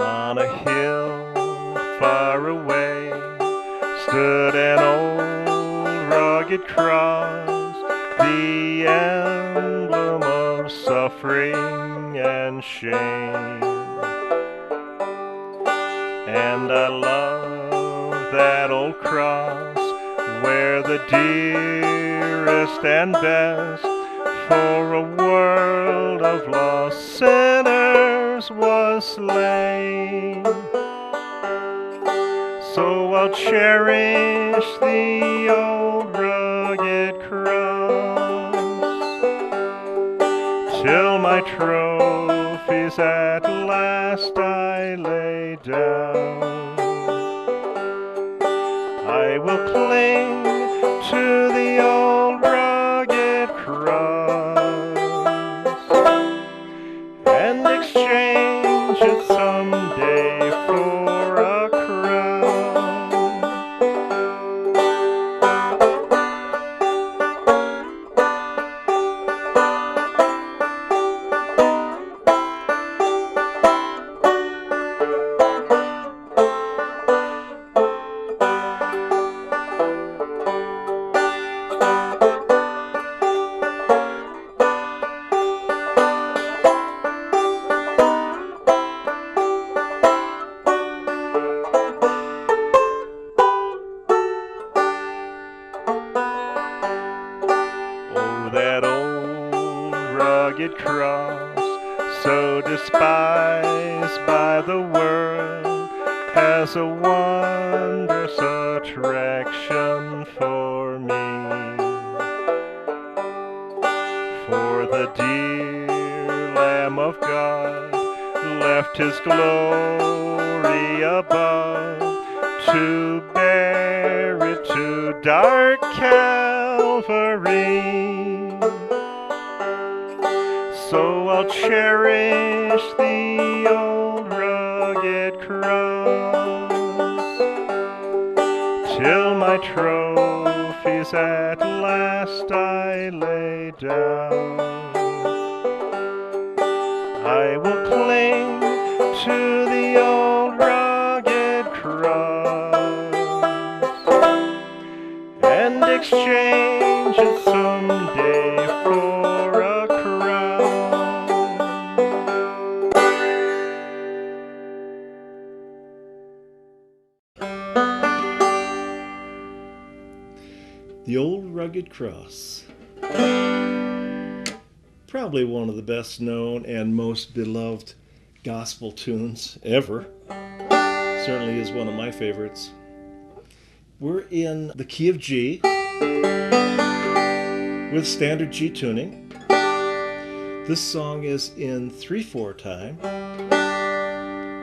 On a hill far away stood an old rugged cross, the emblem of suffering and shame. And I love that old cross where the dearest and best for a world of lost sinners was slain. So I'll cherish the old rugged cross till my trophies at last I lay down. I will cling to the old rugged cross and exchange it someday for a crown. Oh, that old rugged cross, so despised by the world, has a wondrous attraction for me. For the dear Lamb of God left his glory above to bear it to dark Calvary. So I'll cherish the old rugged cross till my trophies at last I lay down. I will cling to the old rugged cross and exchange it someday for a crown. The Old Rugged Cross. Probably one of the best known and most beloved gospel tunes ever. Certainly is one of my favorites. We're in the key of G with standard G tuning. This song is in 3/4 time.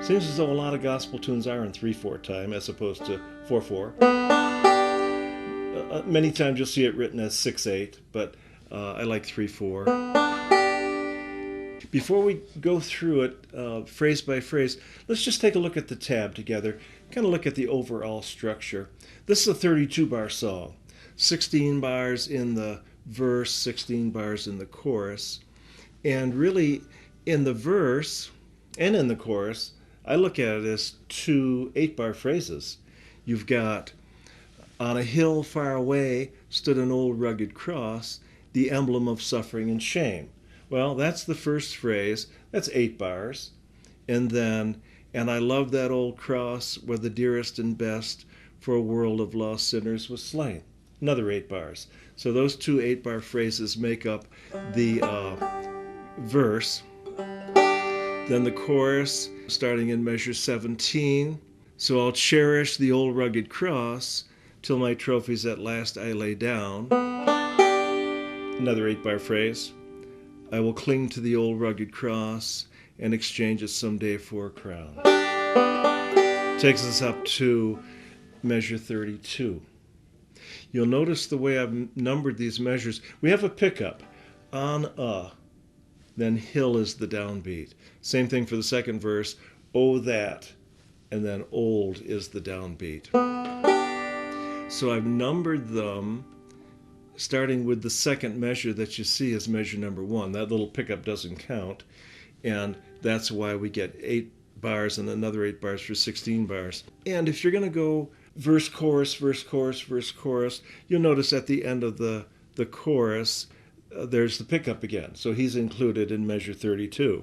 Seems as though a lot of gospel tunes are in 3/4 time as opposed to 4/4. Many times you'll see it written as 6/8, but I like 3/4. Before we go through it phrase by phrase, let's just take a look at the tab together, kind of look at the overall structure. This is a 32-bar song, 16 bars in the verse, 16 bars in the chorus. And really, in the verse and in the chorus, I look at it as two 8-bar phrases. You've got, on a hill far away stood an old rugged cross, the emblem of suffering and shame. Well, that's the first phrase. That's 8 bars. And then, and I love that old cross where the dearest and best for a world of lost sinners was slain. Another 8 bars. So those two 8-bar phrases make up the verse. Then the chorus, starting in measure 17. So I'll cherish the old rugged cross till my trophies at last I lay down. Another 8-bar phrase. I will cling to the old rugged cross and exchange it someday for a crown. Takes us up to measure 32. You'll notice the way I've numbered these measures. We have a pickup on a, then hill is the downbeat. Same thing for the second verse, oh that, and then old is the downbeat. So I've numbered them starting with the second measure that you see as measure number 1. That little pickup doesn't count, and that's why we get 8 bars and another 8 bars for 16 bars. And if you're going to go verse, chorus, verse, chorus, verse, chorus, you'll notice at the end of the chorus, there's the pickup again. So he's included in measure 32.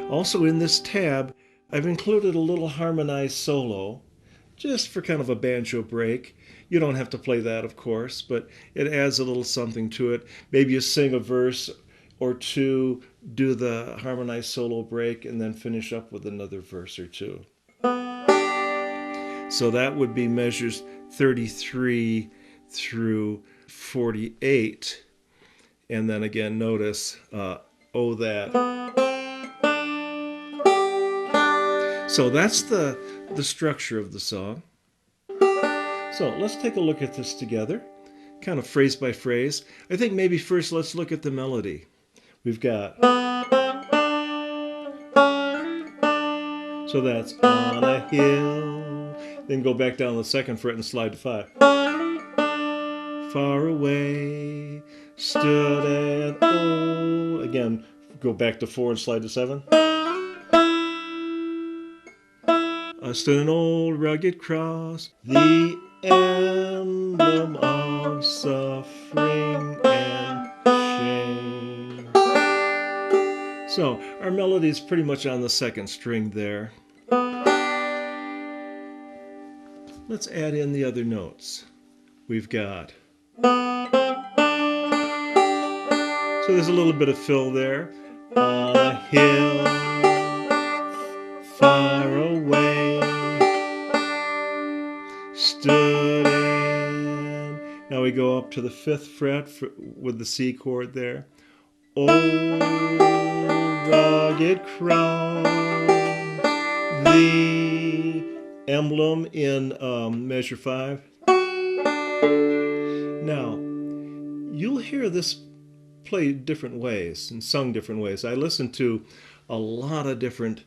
Also in this tab, I've included a little harmonized solo, just for kind of a banjo break. You don't have to play that, of course, but it adds a little something to it. Maybe you sing a verse or two, do the harmonized solo break, and then finish up with another verse or two. So that would be measures 33 through 48. And then again, notice, oh, that. So that's the structure of the song. So let's take a look at this together, kind of phrase by phrase. I think maybe first let's look at the melody. We've got, so that's on a hill. Then go back down to the second fret and slide to 5. Far away, stood an old, again, go back to 4 and slide to 7. Stood an old rugged cross, the emblem of suffering and shame. So our melody is pretty much on the second string there. Let's add in the other notes. We've got, so there's a little bit of fill there. On a hill, far away, stood in. Now we go up to the 5th fret with the C chord there. Oh, rugged cross, the emblem in measure 5. Now, you'll hear this played different ways and sung different ways. I listened to a lot of different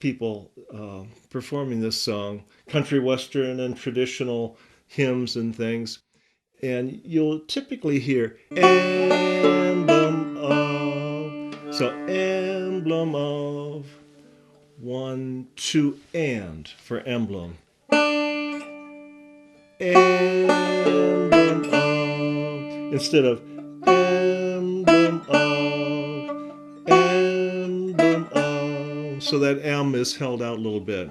people performing this song, country western and traditional hymns and things, and you'll typically hear emblem of, so emblem of, 1, 2, and for emblem, emblem of, instead of emblem of, emblem of, so that M is held out a little bit.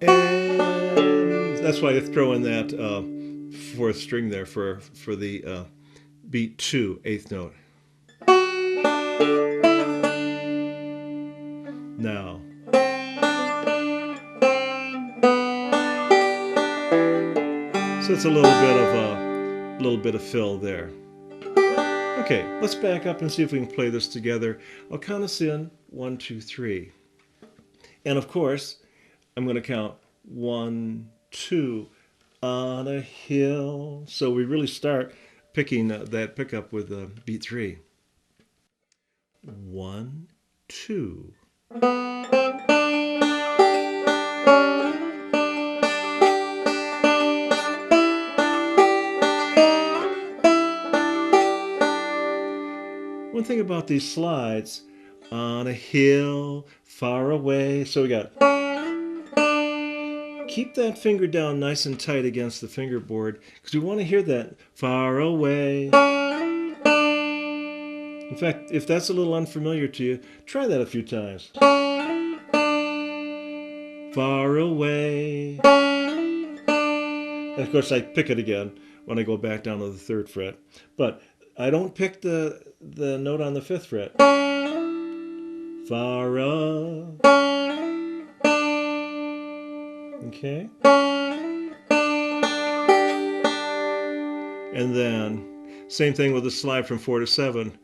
And that's why I throw in that 4th string there for the beat 2, 8th note. Now, so it's a little bit of fill there. Okay, let's back up and see if we can play this together. I'll count us in 1, 2, 3. And of course, I'm going to count 1, 2, on a hill. So we really start picking that pickup with beat 3. 1, 2. One thing about these slides, on a hill, far away, so we got, keep that finger down nice and tight against the fingerboard because we want to hear that far away. In fact, if that's a little unfamiliar to you, try that a few times. Far away. And of course I pick it again when I go back down to the 3rd fret. But I don't pick the note on the 5th fret. Far up. Okay. And then same thing with the slide from 4 to 7.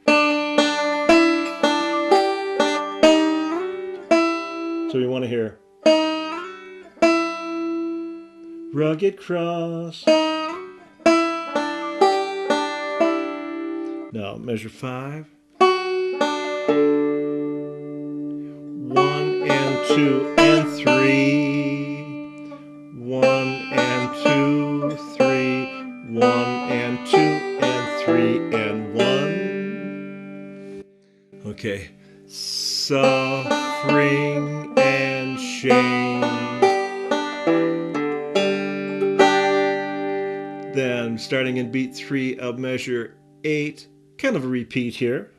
So we want to hear rugged cross. Now measure 5. 1 and 2 and 3. 1 and 2, 3. 1 and 2 and 3 and 1. Okay. So string and change. Then starting in beat 3 of measure 8, kind of a repeat here.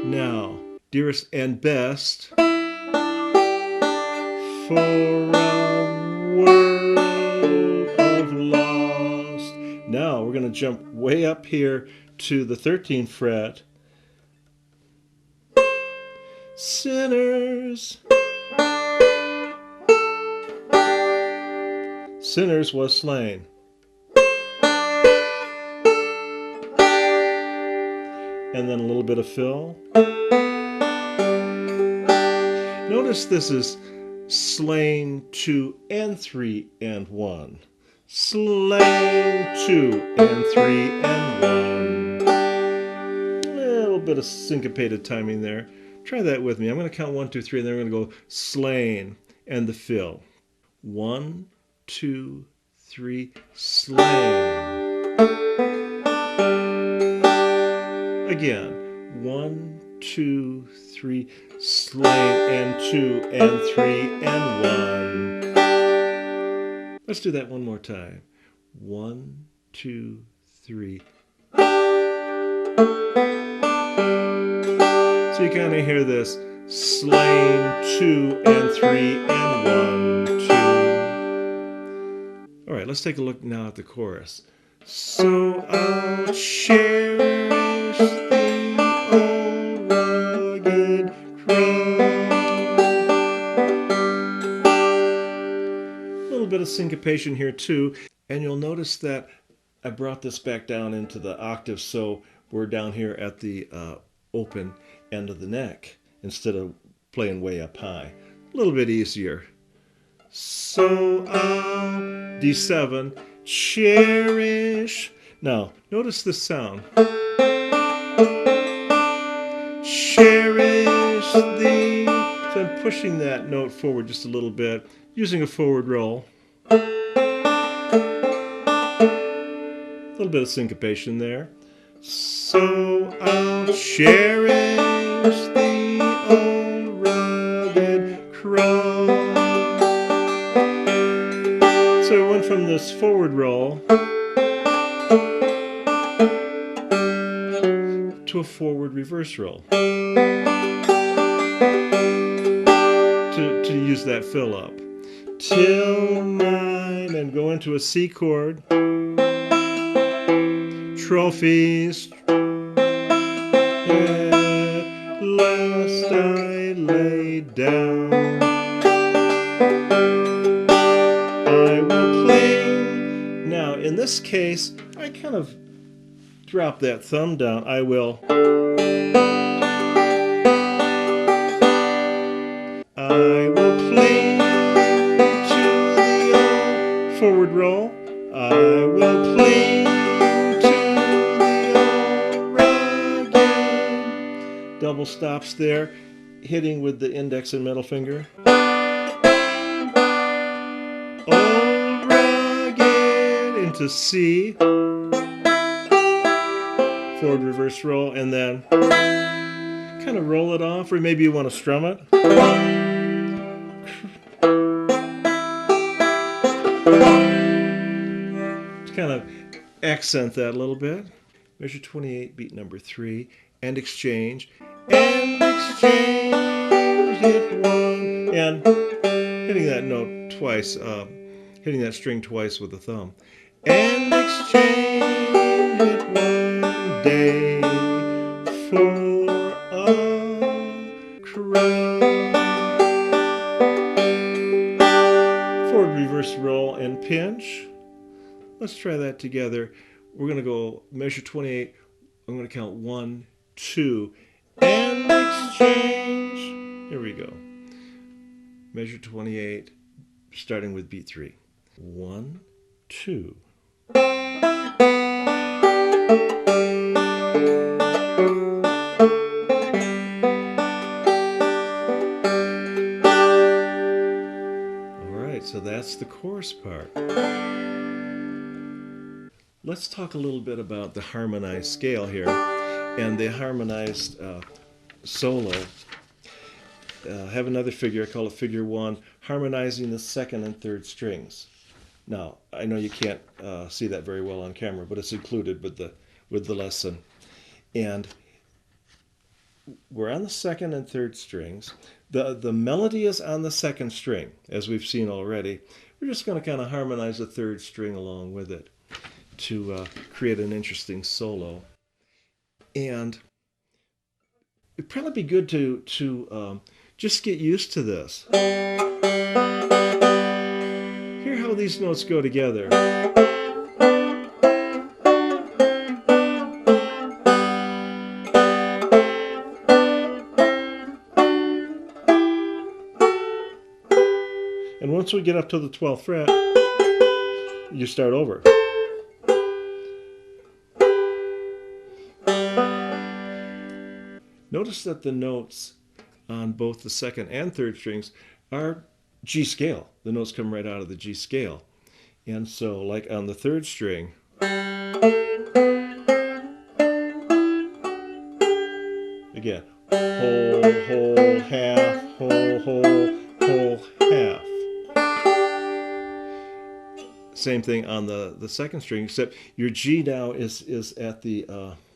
Now, dearest and best for a world of lost. Now we're going to jump way up here to the 13th fret. Sinners. Sinners was slain. And then a little bit of fill. Notice this is slain 2 and 3 and 1. Slain 2 and 3 and 1. A little bit of syncopated timing there. Try that with me. I'm going to count 1, 2, 3, and then we're going to go slain and the fill. 1, 2, 3, slain. Again, 1, 2, 3, slain, and 2 and 3 and 1. Let's do that one more time. 1, 2, 3. So you kind of hear this slain 2 and 3 and 1, 2. All right, let's take a look now at the chorus. So I'll cherish the old rugged cross. A little bit of syncopation here too, and you'll notice that I brought this back down into the octave, so we're down here at the open end of the neck instead of playing way up high. A little bit easier. So I'll D7, cherish. Now, notice the sound. Cherish thee. So I'm pushing that note forward just a little bit, using a forward roll. A little bit of syncopation there. So I'll cherish the old rugged cross. So I went from this forward roll to a forward reverse roll to use that fill up. Till mine, and go into a C chord. Trophies. At last I lay down. I will cling. Now, in this case, I kind of drop that thumb down. I will. I will cling to the old forward roll. I will cling to the old rugged. Double stops there, hitting with the index and middle finger. Old rugged into C. Forward reverse roll, and then kind of roll it off, or maybe you want to strum it. To kind of accent that a little bit. Measure 28, beat number 3, and exchange. And exchange it one. And hitting that note twice, hitting that string twice with the thumb. And exchange it one day for a crown. Forward reverse roll and pinch. Let's try that together. We're going to go measure 28. I'm going to count 1, 2, and exchange. Here we go. Measure 28, starting with beat 3. 1, 2. All right, so that's that's the chorus part. Let's talk a little bit about the harmonized scale here and the harmonized solo. Have another figure, I call it figure 1, harmonizing the second and third strings. Now, I know you can't see that very well on camera, but it's included with the lesson. And we're on the second and third strings. The melody is on the second string, as we've seen already. We're just going to kind of harmonize the third string along with it to create an interesting solo. And it'd probably be good to just get used to this. Hear how these notes go together. And once we get up to the 12th fret, you start over. Notice that the notes on both the second and third strings are G scale. The notes come right out of the G scale. And so, like on the third string, again, whole, whole, half, whole, whole, whole, half. Same thing on the second string, except your G now is at the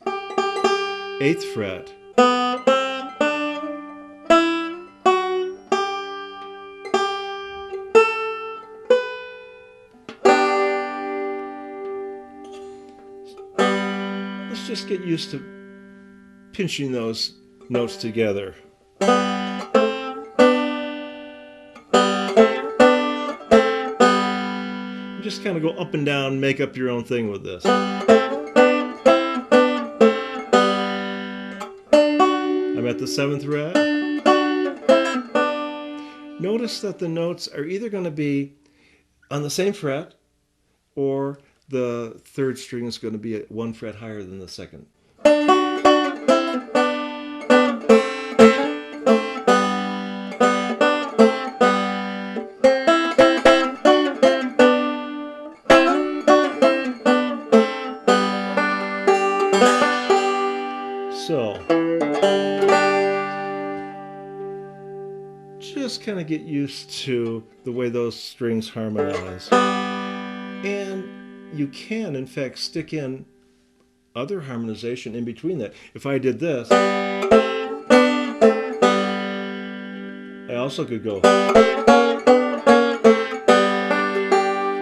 8th fret. Let's just get used to pinching those notes together. Just kind of go up and down, make up your own thing with this. I'm at the 7th fret. Notice that the notes are either going to be on the same fret, or the third string is going to be at 1 fret higher than the second. So, just kind of get used to the way those strings harmonize. And you can, in fact, stick in other harmonization in between that. If I did this, I also could go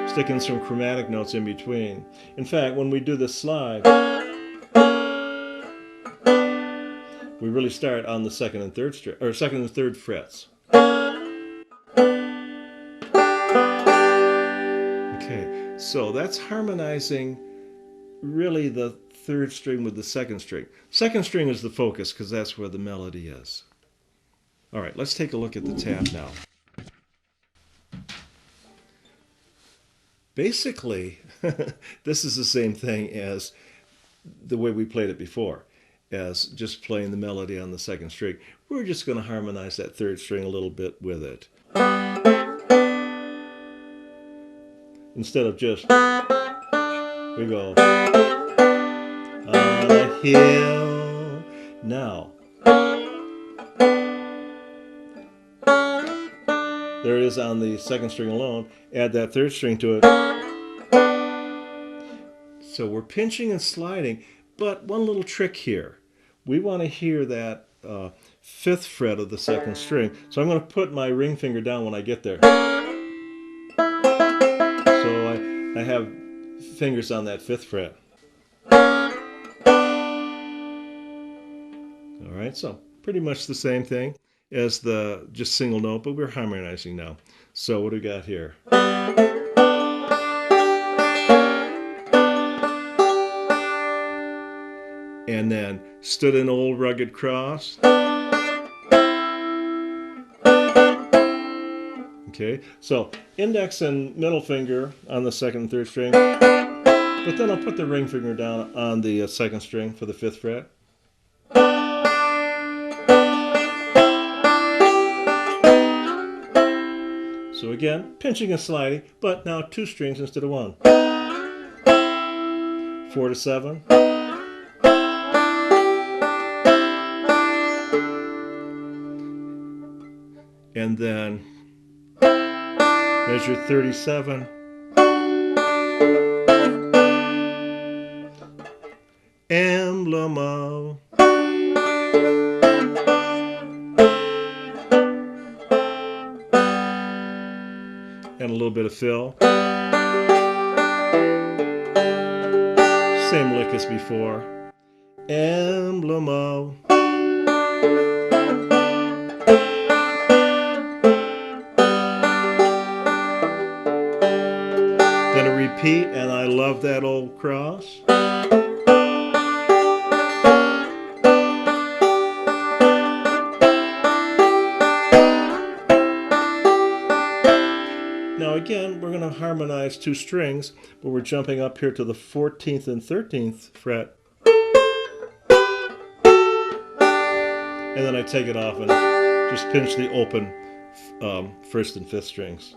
stick in some chromatic notes in between. In fact, when we do this slide, we really start on the second and third string, or second and third frets. Okay, so that's harmonizing really the third string with the second string. Second string is the focus because that's where the melody is. All right, let's take a look at the tab now. Basically, this is the same thing as the way we played it before, as just playing the melody on the second string. We're just going to harmonize that third string a little bit with it. Instead of just, we go, on a hill. Now, there it is on the second string alone. Add that third string to it. So we're pinching and sliding, but one little trick here. We want to hear that 5th fret of the second string. So I'm going to put my ring finger down when I get there. So I have fingers on that 5th fret. All right, so pretty much the same thing as the just single note, but we're harmonizing now. So what do we got here? And then stood an old rugged cross. Okay, so index and middle finger on the second and third string, but then I'll put the ring finger down on the second string for the 5th fret. So So again, pinching and sliding, but now 2 strings instead of 1. 4 to 7. And then measure 37. Emblem of. And a little bit of fill. Same lick as before. Emblem of. Then a repeat, and I love that old cross. Now again, we're going to harmonize 2 strings, but we're jumping up here to the 14th and 13th fret. And then I take it off and just pinch the open 1st and 5th strings.